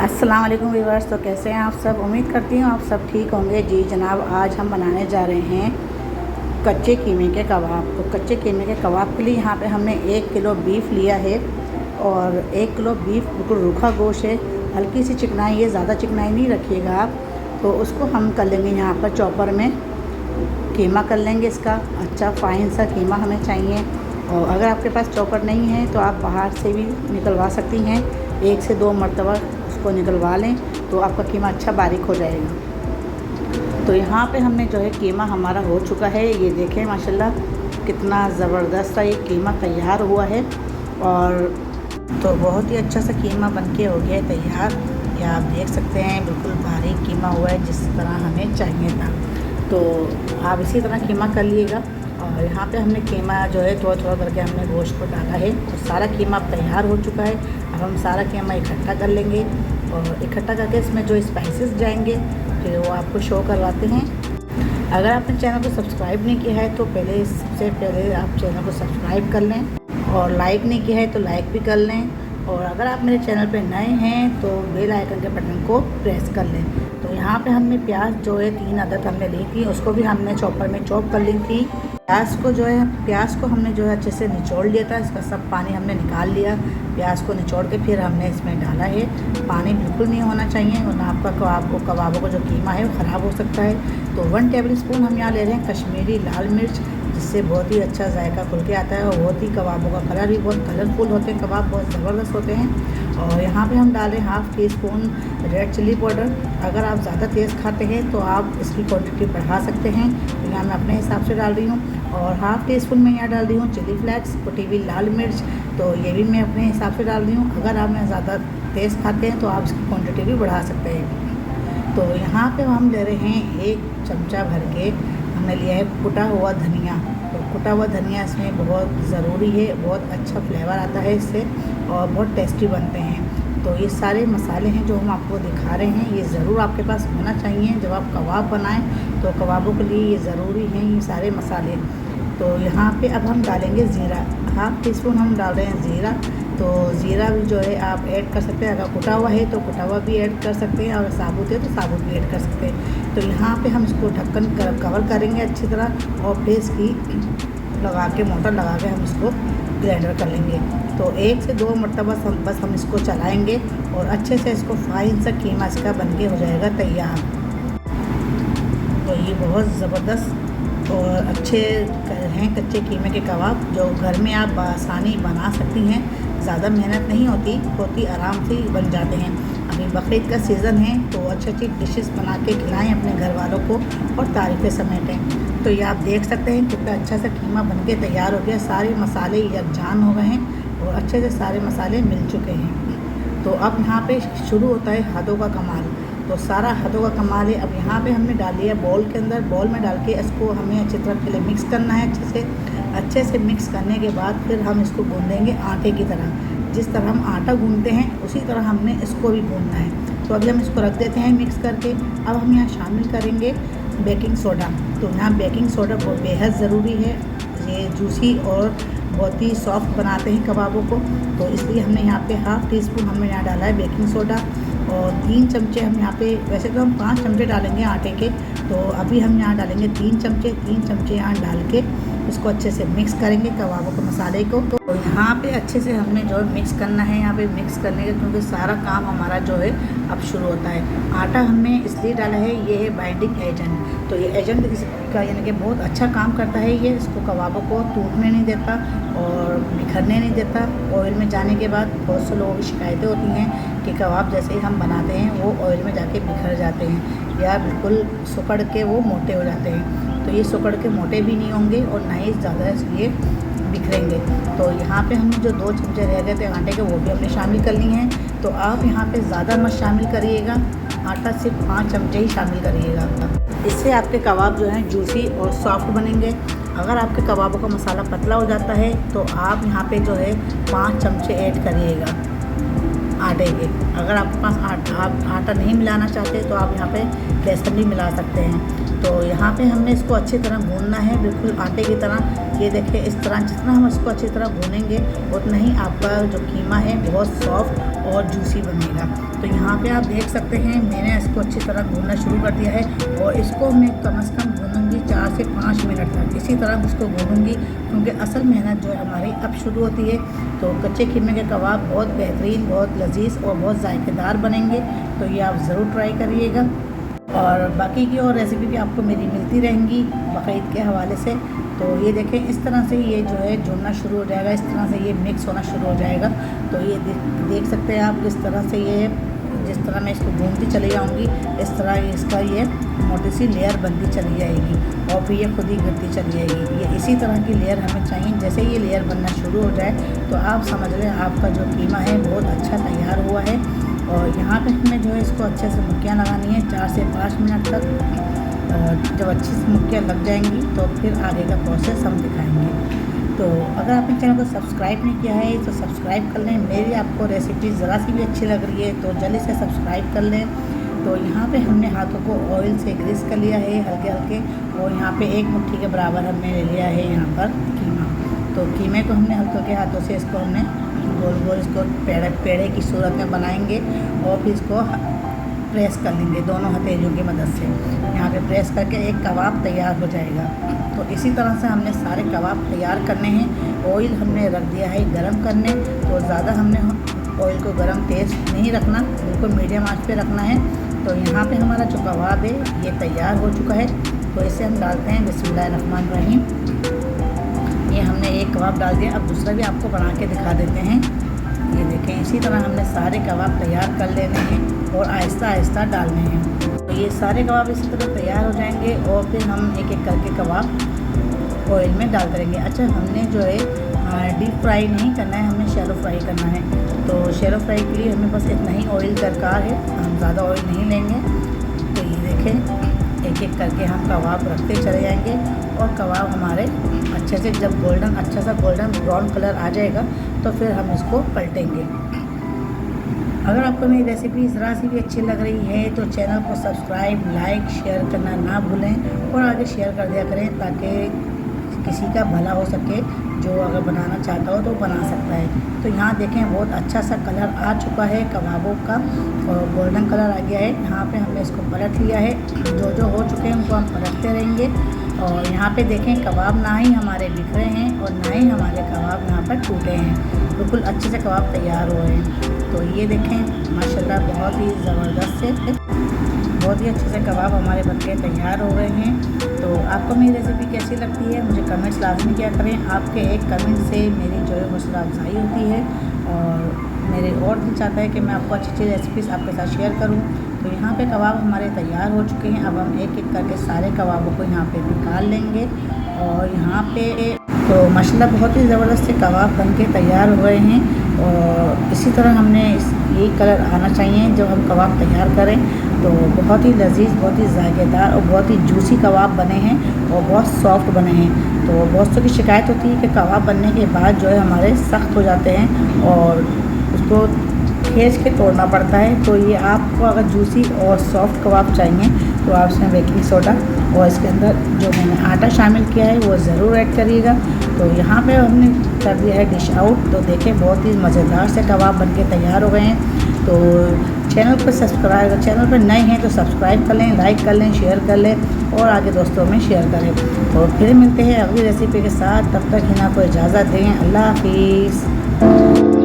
अस्सलाम वालेकुम व्यूअर्स। तो कैसे हैं आप सब? उम्मीद करती हूँ आप सब ठीक होंगे। जी जनाब, आज हम बनाने जा रहे हैं कच्चे कीमे के कबाब। तो कच्चे कीमे के कबाब के लिए यहाँ पे हमने 1 किलो बीफ लिया है और 1 किलो बीफ बिल्कुल रूखा गोश्त है। हल्की सी चिकनाई है, ज़्यादा चिकनाई नहीं रखिएगा आप। तो उसको हम कर लेंगे यहाँ पर चॉपर में कीमा कर लेंगे। इसका अच्छा फ़ाइन सा कीमा हमें चाहिए। और अगर आपके पास चॉपर नहीं है तो आप बाहर से भी निकलवा सकती हैं। 1 से 2 मरतबा उसको निकलवा लें तो आपका कीमा अच्छा बारीक हो जाएगा। तो यहाँ पे हमने जो है कीमा हमारा हो चुका है। ये देखें माशाल्लाह कितना ज़बरदस्त सा ये कीमा तैयार हुआ है। और तो बहुत ही अच्छा सा कीमा बनके हो गया है तैयार। ये आप देख सकते हैं बिल्कुल बारीक कीमा हुआ है जिस तरह हमें चाहिए था। तो आप इसी तरह कीमा कर लीजिएगा। और यहाँ पे हमने कीमा जो है थोड़ा थोड़ा करके हमने गोश्त को डाला है और सारा कीमा अब तैयार हो चुका है। अब हम सारा कीमा इकट्ठा कर लेंगे और इकट्ठा करके इसमें जो स्पाइसेस जाएंगे फिर वो आपको शो करवाते हैं। अगर आपने चैनल को सब्सक्राइब नहीं किया है तो सबसे पहले आप चैनल को सब्सक्राइब कर लें और लाइक नहीं किया है तो लाइक भी कर लें। और अगर आप मेरे चैनल पे नए हैं तो बेल आइकन के बटन को प्रेस कर लें। तो यहाँ पे हमने प्याज जो है 3 अदद हमने ली थी, उसको भी हमने चॉपर में चॉप कर ली थी। प्याज को हमने जो है अच्छे से निचोड़ लिया था। इसका सब पानी हमने निकाल लिया। प्याज को निचोड़ के फिर हमने इसमें डाला है। पानी बिल्कुल नहीं होना चाहिए वरना आपका कबाबों का जो कीमा है वो ख़राब हो सकता है। तो 1 टेबल स्पून हम यहाँ ले रहे हैं कश्मीरी लाल मिर्च, जिससे बहुत ही अच्छा जायका खुल के आता है और बहुत ही कबाबों का कलर भी बहुत कलरफुल होते हैं, कबाब बहुत ज़बरदस्त होते हैं। और यहाँ पे हम डालें 1/2 टीस्पून रेड चिली पाउडर। अगर आप ज़्यादा तेज़ खाते हैं तो आप इसकी क्वांटिटी बढ़ा सकते हैं। तो यहाँ मैं अपने हिसाब से डाल रही हूँ। और 1/2 टीस्पून मैं यहाँ डाल रही हूँ चिली फ्लेक्स, कुटी हुई लाल मिर्च। तो ये भी मैं अपने हिसाब से डाल रही हूँ। अगर आप ज़्यादा तेज़ खाते हैं तो आप इसकी क्वान्टिटी भी बढ़ा सकते हैं। तो यहाँ पर हम ले रहे हैं 1 चमचा भर के हमने लिया है कुटा हुआ धनिया। तो कुटा हुआ धनिया इसमें बहुत ज़रूरी है, बहुत अच्छा फ्लेवर आता है इससे और बहुत टेस्टी बनते हैं। तो ये सारे मसाले हैं जो हम आपको दिखा रहे हैं, ये ज़रूर आपके पास होना चाहिए जब आप कबाब बनाएं। तो कबाबों के लिए ये ज़रूरी हैं ये सारे मसाले। तो यहाँ पे अब हम डालेंगे ज़ीरा। 1/2 टीस्पून हम डाल रहे हैं ज़ीरा। तो ज़ीरा भी जो है आप ऐड कर सकते हैं। अगर कुटा हुआ है तो कुटा हुआ भी ऐड कर सकते हैं, अगर साबुत है तो साबुत भी ऐड कर सकते हैं। तो यहाँ पे हम इसको ढक्कन कवर करेंगे अच्छी तरह और फिर इसकी लगा के मोटर लगा के हम इसको ग्राइंडर कर लेंगे। तो 1 से 2 मरतबा बस हम इसको चलाएँगे और अच्छे से इसको फाइन सा कीमा इसका बन के हो जाएगा तैयार। तो ये बहुत ज़बरदस्त और अच्छे हैं कच्चे कीमे के कबाब जो घर में आप आसानी बना सकती हैं। ज़्यादा मेहनत नहीं होती, बहुत ही आराम से बन जाते हैं। अभी बकरीद का सीज़न है तो अच्छी अच्छी डिशेस बना के खिलाएं अपने घर वालों को और तारीफ़ें समेटें। तो ये आप देख सकते हैं कितना अच्छा सा कीमा बन के तैयार हो गया। सारे मसाले यकजान हो गए हैं और अच्छे से सारे मसाले मिल चुके हैं। तो अब यहाँ पे शुरू होता है हाथों का कमाल। तो सारा हाथों का कमाल है। अब यहाँ पे हमने डाल लिया बॉल के अंदर। बॉल में डाल के इसको हमें अच्छी तरह के लिए मिक्स करना है। अच्छे से मिक्स करने के बाद फिर हम इसको गूँधेंगे आटे की तरह। जिस तरह हम आटा गूँधते हैं उसी तरह हमने इसको भी गूँधना है। तो अभी हम इसको रख देते हैं मिक्स करके। अब हम यहाँ शामिल करेंगे बेकिंग सोडा। तो यहाँ बेकिंग सोडा बहुत बेहद ज़रूरी है। ये जूसी और बहुत ही सॉफ्ट बनाते हैं कबाबों को। तो इसलिए हमने यहाँ पे 1/2 टीस्पून हमने यहाँ डाला है बेकिंग सोडा। और 3 चमचे हम यहाँ पे, वैसे तो हम 5 चमचे डालेंगे आटे के, तो अभी हम यहाँ डालेंगे 3 चमचे यहाँ डाल के उसको अच्छे से मिक्स करेंगे कबाबों के मसाले को। तो यहाँ पे अच्छे से हमने जो है मिक्स करना है। यहाँ पे मिक्स करने के क्योंकि सारा काम हमारा जो है अब शुरू होता है। आटा हमने इसलिए डाला है, ये है बाइंडिंग एजेंट। तो ये एजेंट इसका यानी कि बहुत अच्छा काम करता है। ये इसको कबाबों को टूटने नहीं देता और बिखरने नहीं देता। ऑयल में जाने के बाद बहुत से लोगों की शिकायतें होती हैं कि कबाब जैसे ही हम बनाते हैं वो ऑयल में जाके बिखर जाते हैं या बिल्कुल सुकड़ के वो मोटे हो जाते हैं। तो ये सुकड़ के मोटे भी नहीं होंगे और ना ही ज़्यादा ये बिखरेंगे। तो यहाँ पे हमने जो 2 चमचे रह गए थे आटे के वो भी हमने शामिल कर लिए हैं। तो आप यहाँ पे ज़्यादा मत शामिल करिएगा, आटा सिर्फ 5 चमचे ही शामिल करिएगा। इससे आपके कबाब जो हैं जूसी और सॉफ्ट बनेंगे। अगर आपके कबाबों का मसाला पतला हो जाता है तो आप यहाँ पे जो है 5 चमचे ऐड करिएगा। आटे के। अगर आपके पास आप आटा नहीं मिलाना चाहते तो आप यहाँ पे बेसन भी मिला सकते हैं। तो यहाँ पे हमने इसको अच्छी तरह भूनना है, बिल्कुल आटे की तरह। ये देखिए इस तरह, जितना हम इसको अच्छी तरह भूनेंगे उतना ही आपका जो कीमा है बहुत सॉफ्ट और जूसी बनेगा। तो यहाँ पे आप देख सकते हैं मैंने इसको अच्छी तरह भूनना शुरू कर दिया है और इसको मैं कम से कम भूनूंगी 4 से 5 मिनट तक। इसी तरह उसको भूनूंगी क्योंकि असल मेहनत जो है हमारी अब शुरू होती है। तो कच्चे कीमे के कबाब बहुत बेहतरीन, बहुत लजीज और बहुत जायकेदार बनेंगे। तो ये आप ज़रूर ट्राई करिएगा। और बाकी की और रेसिपी भी आपको मेरी मिलती रहेंगी बकरीद के हवाले से। तो ये देखें इस तरह से ये जो है जुड़ना शुरू हो जाएगा, इस तरह से ये मिक्स होना शुरू हो जाएगा। तो ये देख सकते हैं आप किस तरह से ये, जिस तरह मैं इसको भूनती चली जाऊँगी इस तरह इसका ये मोटी सी लेयर बनती चली जाएगी और फिर ये खुद ही गिरती चली जाएगी। ये इसी तरह की लेयर हमें चाहिए। जैसे ये लेयर बनना शुरू हो जाए तो आप समझ लें आपका जो कीमा है बहुत अच्छा तैयार हुआ है। और यहाँ पे हमें जो है इसको अच्छे से मुक्कियाँ लगानी है 4 से 5 मिनट तक। और जब अच्छी से मुक्कियाँ लग जाएंगी तो फिर आगे का प्रोसेस हम दिखाएंगे। तो अगर आपने चैनल को सब्सक्राइब नहीं किया है तो सब्सक्राइब कर लें। मेरी आपको रेसिपी ज़रा सी भी अच्छी लग रही है तो जल्दी से सब्सक्राइब कर लें। तो यहाँ पे हमने हाथों को ऑयल से ग्रीस कर लिया है हल्के हल्के, और यहाँ पे 1 मुट्ठी के बराबर हमने ले लिया है यहाँ पर कीमा। तो कीमे को हमने हल्के हल्के हाथों से इसको हमने गोल गोल इसको पेड़े की सूरत में बनाएंगे और फिर इसको प्रेस कर लेंगे दोनों हथेलियों की मदद से। यहाँ पे प्रेस करके एक कबाब तैयार हो जाएगा। तो इसी तरह से हमने सारे कबाब तैयार करने हैं। ऑयल हमने रख दिया है गरम करने, तो ज़्यादा हमने ऑयल को गरम तेज़ नहीं रखना, बिल्कुल मीडियम आंच पे रखना है। तो यहाँ पे हमारा जो कबाब है ये तैयार हो चुका है। तो इसे हम डालते हैं बिस्मिल्लाहिर्रहमानिर्रहीम। ये हमने एक कबाब डाल दिया, अब दूसरा भी आपको बना के दिखा देते हैं। ये देखें इसी तरह हमने सारे कबाब तैयार कर लेने हैं और आहिस्ता आहिस्ता डालने हैं। तो ये सारे कबाब इसी तरह तैयार हो जाएंगे और फिर हम एक एक करके कबाब ऑयल में डालते रहेंगे। अच्छा, हमने जो है डीप फ्राई नहीं करना है, हमें शैलो फ्राई करना है। तो शैलो फ्राई के लिए हमें बस इतना ही ऑयल दरकार है, हम ज़्यादा ऑयल नहीं लेंगे। तो ये देखें एक एक करके हम कबाब रखते चले जाएंगे और कबाब हमारे अच्छे से जब अच्छा सा गोल्डन ब्राउन कलर आ जाएगा तो फिर हम इसको पलटेंगे। अगर आपको मेरी रेसिपी ज़रा सी भी अच्छी लग रही है तो चैनल को सब्सक्राइब, लाइक, शेयर करना ना भूलें और आगे शेयर कर दिया करें ताकि किसी का भला हो सके, जो अगर बनाना चाहता हो तो बना सकता है। तो यहाँ देखें बहुत अच्छा सा कलर आ चुका है कबाबों का और गोल्डन कलर आ गया है। यहाँ पे हमने इसको पलट लिया है, जो हो चुके हैं उनको हम पलटते रहेंगे। और यहाँ पे देखें कबाब ना ही हमारे बिखरे हैं और ना ही हमारे कबाब यहाँ पर टूटे हैं, बिल्कुल अच्छे से कबाब तैयार हुए हैं। तो ये देखें माशाल्लाह बहुत ही ज़बरदस्त से बहुत ही अच्छे से कबाब हमारे बनके तैयार हो गए हैं। तो आपको मेरी रेसिपी कैसी लगती है मुझे कमेंट्स लाजमी किया करें। आपके एक कमेंट से मेरी जो है हौसला अफजाई होती है और मेरे और दिल चाहता है कि मैं आपको अच्छी अच्छी रेसिपीज़ आपके साथ शेयर करूं। तो यहाँ पे कबाब हमारे तैयार हो चुके हैं। अब हम एक एक करके सारे कबाबों को यहाँ पे निकाल लेंगे। और यहाँ पे तो माशाल्लाह बहुत ही ज़बरदस्त से कबाब बनके तैयार हो गए हैं। और इसी तरह हमने यही कलर आना चाहिए जब हम कबाब तैयार करें। तो बहुत ही लजीज, बहुत ही जायकेदार और बहुत ही जूसी कबाब बने हैं और बहुत सॉफ्ट बने हैं। तो बहुत की शिकायत होती है कि कबाब बनने के बाद जो है हमारे सख्त हो जाते हैं और उसको खींच के तोड़ना पड़ता है। तो ये आपको अगर जूसी और सॉफ्ट कबाब चाहिए तो आप इसमें बेकिंग सोडा और इसके अंदर जो मैंने आटा शामिल किया है वो ज़रूर ऐड करिएगा। तो यहाँ पे हमने कर दिया है डिश आउट। तो देखें बहुत ही मज़ेदार से कबाब बनके तैयार हो गए हैं। तो चैनल पर नए हैं तो सब्सक्राइब कर लें, लाइक कर लें, शेयर कर लें और आगे दोस्तों में शेयर करें। तो फिर मिलते हैं अगली रेसिपी के साथ, तब तक हिना को इजाज़त दें। अल्लाह हाफिज़।